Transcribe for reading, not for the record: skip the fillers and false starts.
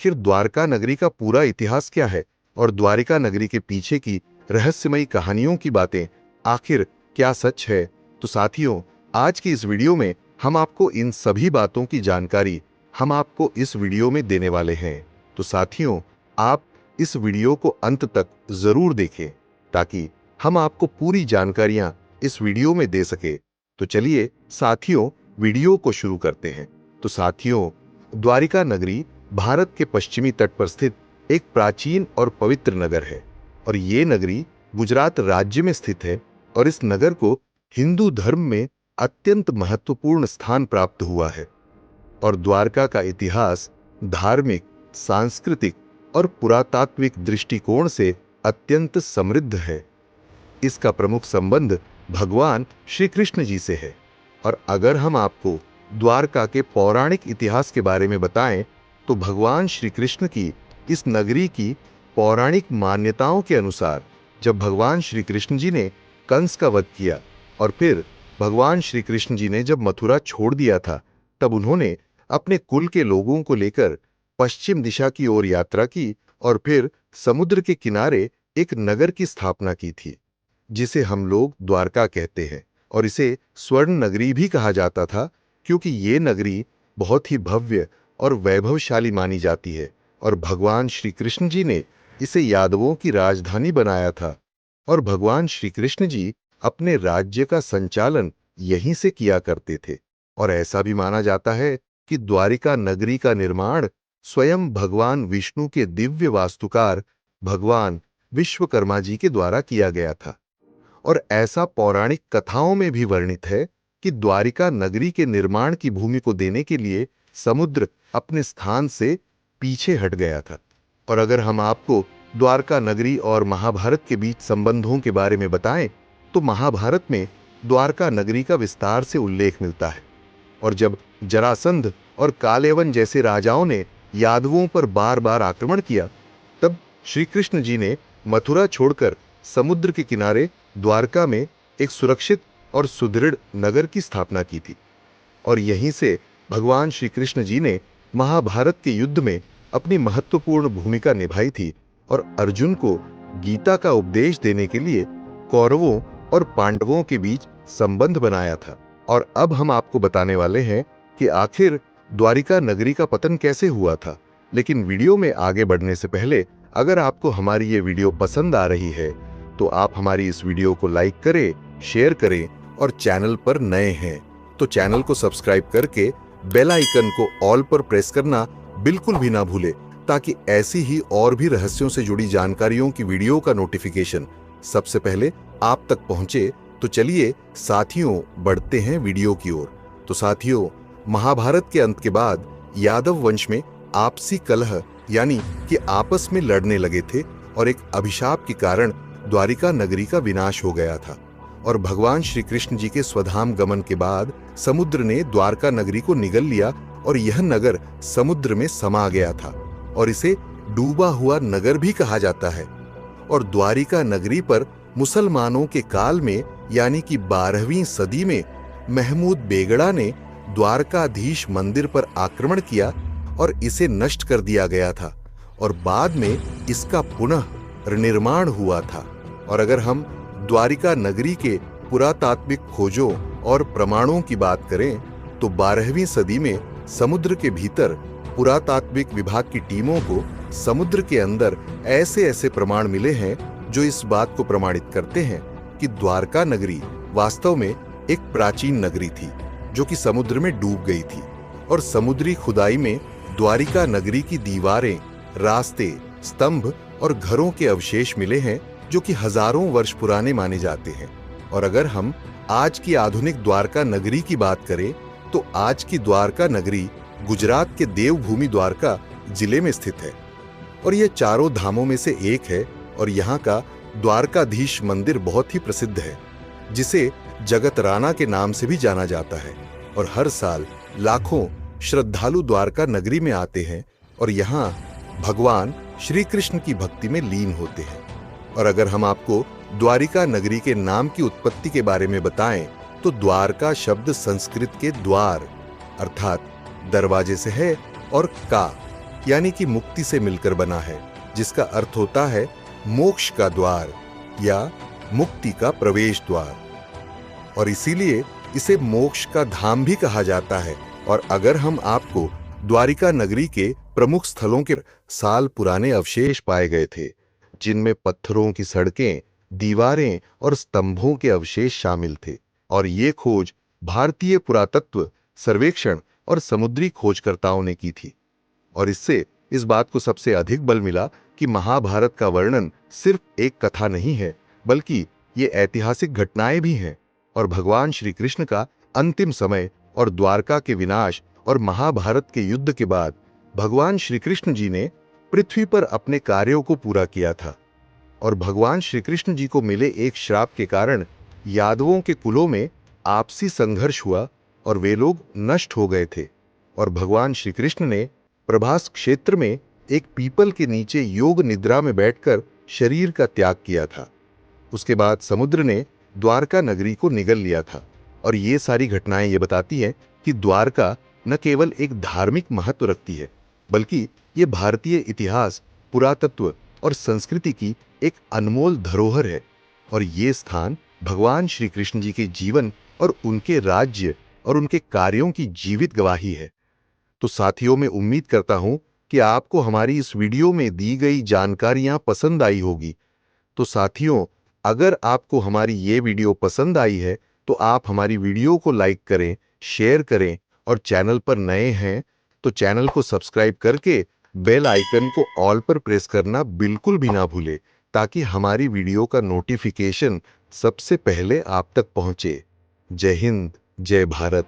आखिर द्वारका नगरी का पूरा इतिहास क्या है और द्वारिका नगरी के पीछे की रहस्यमयी कहानियों की बातें आखिर क्या सच है। तो साथियों, आज की इस वीडियो में हम आपको इन सभी बातों की जानकारी हम आपको इस वीडियो में देने वाले हैं। तो साथियों, आप इस वीडियो को अंत तक जरूर देखें ताकि हम आपको पूरी जानकारियां इस वीडियो में दे सके। तो चलिए साथियों, वीडियो को शुरू करते हैं। तो साथियों, द्वारिका नगरी भारत के पश्चिमी तट पर स्थित एक प्राचीन और पवित्र नगर है और ये नगरी गुजरात राज्य में स्थित है और इस नगर को हिंदू धर्म में अत्यंत महत्वपूर्ण स्थान प्राप्त हुआ है। और द्वारका का इतिहास धार्मिक, सांस्कृतिक और पुरातात्विक दृष्टिकोण से अत्यंत समृद्ध है। इसका प्रमुख संबंध भगवान श्री कृष्ण जी से है। और अगर हम आपको द्वारका के पौराणिक इतिहास के बारे में बताएं तो भगवान श्री कृष्ण की इस नगरी की पौराणिक मान्यताओं के अनुसार जब भगवान श्री कृष्ण जी ने कंस का वध किया और फिर भगवान श्री कृष्ण जी ने जब मथुरा छोड़ दिया था, तब उन्होंने अपने कुल के लोगों को लेकर पश्चिम दिशा की ओर यात्रा की और फिर समुद्र के किनारे एक नगर की स्थापना की थी जिसे हम लोग द्वारका कहते हैं। और इसे स्वर्ण नगरी भी कहा जाता था क्योंकि ये नगरी बहुत ही भव्य और वैभवशाली मानी जाती है और भगवान श्री कृष्ण जी ने इसे यादवों की राजधानी बनाया था और भगवान श्री कृष्ण जी अपने राज्य का संचालन यहीं से किया करते थे। और ऐसा भी माना जाता है कि द्वारिका नगरी का निर्माण स्वयं भगवान विष्णु के दिव्य वास्तुकार भगवान विश्वकर्मा जी के द्वारा किया गया था। और ऐसा पौराणिक कथाओं में भी वर्णित है कि द्वारिका नगरी के निर्माण की भूमि को देने के लिए समुद्र अपने स्थान से पीछे हट गया था। और अगर हम आपको द्वारका नगरी और महाभारत के बीच संबंधों के बारे में बताएं तो महाभारत में द्वारका नगरी का विस्तार से उल्लेख मिलता है। और जब जरासंध और कालेवन जैसे राजाओं ने यादवों पर बार बार आक्रमण किया, तब श्री कृष्ण जी ने मथुरा छोड़कर समुद्र के किनारे द्वारका में एक सुरक्षित और सुदृढ़ नगर की स्थापना की थी। और यहीं से भगवान श्री कृष्ण जी ने महाभारत के युद्ध में अपनी महत्वपूर्ण भूमिका निभाई थी और अर्जुन को गीता का उपदेश देने के लिए कौरवों और पांडवों के बीच संबंध बनाया था। और अब हम आपको बताने वाले हैं कि आखिर द्वारिका नगरी का पतन कैसे हुआ था। लेकिन वीडियो में आगे बढ़ने से पहले अगर आपको हमारी ये वीडियो पसंद आ रही है तो आप हमारी इस वीडियो को लाइक करें, शेयर करें और चैनल पर नए हैं तो चैनल को सब्सक्राइब करके बेल आइकन को ऑल पर प्रेस करना बिल्कुल भी ना भूले ताकि ऐसी ही और भी रहस्यों से जुड़ी जानकारियों की वीडियो का नोटिफिकेशन सबसे पहले आप तक पहुंचे। तो चलिए साथियों, बढ़ते हैं वीडियो की ओर। तो साथियों, महाभारत के अंत के बाद यादव वंश में आपसी कलह यानी कि आपस में लड़ने लगे थे और एक अभिशाप के कारण द्वारिका नगरी का विनाश हो गया था। और भगवान श्री कृष्ण जी के स्वधाम गमन के बाद समुद्र ने द्वारका नगरी को निगल लिया और यह नगर समुद्र में समा गया था और इसे डूबा हुआ नगर भी कहा जाता है। और द्वारिका नगरी पर मुसलमानों के काल में यानी कि 12वीं सदी में महमूद बेगड़ा ने द्वारकाधीश मंदिर पर आक्रमण किया और इसे नष्ट कर दिया गया था और बाद में इसका पुनः निर्माण हुआ था। और अगर हम द्वारिका नगरी के पुरातात्विक खोजों और प्रमाणों की बात करें तो 12वीं सदी में समुद्र के भीतर पुरातात्विक विभाग की टीमों को समुद्र के अंदर ऐसे ऐसे प्रमाण मिले हैं जो इस बात को प्रमाणित करते हैं कि द्वारका नगरी वास्तव में एक प्राचीन नगरी थी जो कि समुद्र में डूब गई थी। और समुद्री खुदाई में द्वारिका नगरी की दीवारें, रास्ते, स्तंभ और घरों के अवशेष मिले हैं जो कि हजारों वर्ष पुराने माने जाते हैं। और अगर हम आज की आधुनिक द्वारका नगरी की बात करें तो आज की द्वारका नगरी गुजरात के देवभूमि द्वारका जिले में स्थित है और यह चारों धामों में से एक है। और यहाँ का द्वारकाधीश मंदिर बहुत ही प्रसिद्ध है जिसे जगत राना के नाम से भी जाना जाता है। और हर साल लाखों श्रद्धालु द्वारका नगरी में आते हैं और यहाँ भगवान श्री कृष्ण की भक्ति में लीन होते हैं। और अगर हम आपको द्वारिका नगरी के नाम की उत्पत्ति के बारे में बताएं तो द्वारका शब्द संस्कृत के द्वार अर्थात दरवाजे से है और का यानी कि मुक्ति से मिलकर बना है, जिसका अर्थ होता है मोक्ष का द्वार या मुक्ति का प्रवेश द्वार। और इसीलिए इसे मोक्ष का धाम भी कहा जाता है। और अगर हम आपको द्वारिका नगरी के प्रमुख स्थलों के साल पुराने अवशेष पाए गए थे, जिनमें पत्थरों की सड़कें, दीवारें और स्तंभों के अवशेष शामिल थे। और ये खोज भारतीय पुरातत्व सर्वेक्षण और समुद्री खोजकर्ताओं ने की थी। और इससे इस बात को सबसे अधिक बल मिला कि महाभारत का वर्णन सिर्फ एक कथा नहीं है, बल्कि ये ऐतिहासिक घटनाएं भी हैं। और भगवान श्री कृष्ण का अंतिम समय और द्वारका के विनाश और महाभारत के युद्ध के बाद भगवान श्री कृष्ण जी ने पृथ्वी पर अपने कार्यों को पूरा किया था। और भगवान श्री कृष्ण जी को मिले एक श्राप के कारण यादवों के कुलों में आपसी संघर्ष हुआ और वे लोग नष्ट हो गए थे। और भगवान श्री कृष्ण ने प्रभास क्षेत्र में एक पीपल के नीचे योग निद्रा में बैठकर शरीर का त्याग किया था। उसके बाद समुद्र ने द्वारका नगरी को निगल लिया था। और ये सारी घटनाएं ये बताती हैं कि द्वारका न केवल एक धार्मिक महत्व रखती है, बल्कि ये भारतीय इतिहास, पुरातत्व और संस्कृति की एक अनमोल धरोहर है। और ये स्थान भगवान श्री कृष्ण जी के जीवन और उनके राज्य और उनके कार्यों की जीवित गवाही है। तो साथियों, मैं उम्मीद करता हूं कि आपको हमारी इस वीडियो में दी गई जानकारियां पसंद आई होगी। तो साथियों, अगर आपको हमारी ये वीडियो पसंद आई है तो आप हमारी वीडियो को लाइक करें, शेयर करें और चैनल पर नए हैं तो चैनल को सब्सक्राइब करके बेल आइकन को ऑल पर प्रेस करना बिल्कुल भी ना भूलें, ताकि हमारी वीडियो का नोटिफिकेशन सबसे पहले आप तक पहुंचे। जय हिंद, जय भारत।